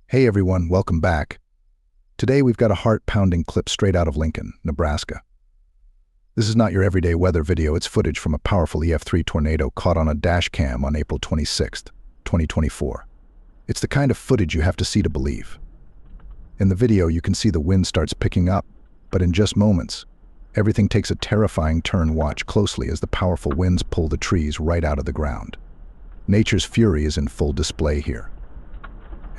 Hey everyone, welcome back. Today we've got a heart-pounding clip straight out of Lincoln, Nebraska. This is not your everyday weather video, it's footage from a powerful EF3 tornado caught on a dash cam on April 26, 2024. It's the kind of footage you have to see to believe. In the video you can see the wind starts picking up, but in just moments, everything takes a terrifying turn. Watch closely as the powerful winds pull the trees right out of the ground. Nature's fury is in full display here.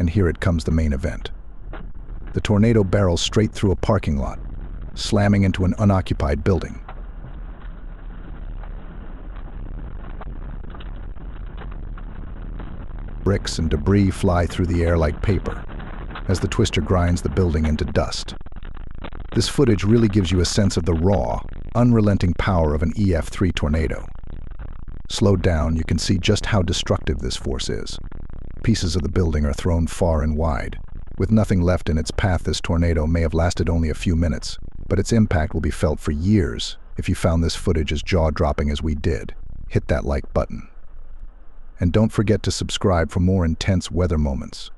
And here it comes, the main event. The tornado barrels straight through a parking lot, slamming into an unoccupied building. Bricks and debris fly through the air like paper as the twister grinds the building into dust. This footage really gives you a sense of the raw, unrelenting power of an EF3 tornado. Slowed down, you can see just how destructive this force is. Pieces of the building are thrown far and wide. With nothing left in its path, this tornado may have lasted only a few minutes, but its impact will be felt for years. If you found this footage as jaw-dropping as we did, hit that like button. And don't forget to subscribe for more intense weather moments.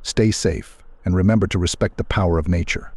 Stay safe, and remember to respect the power of nature.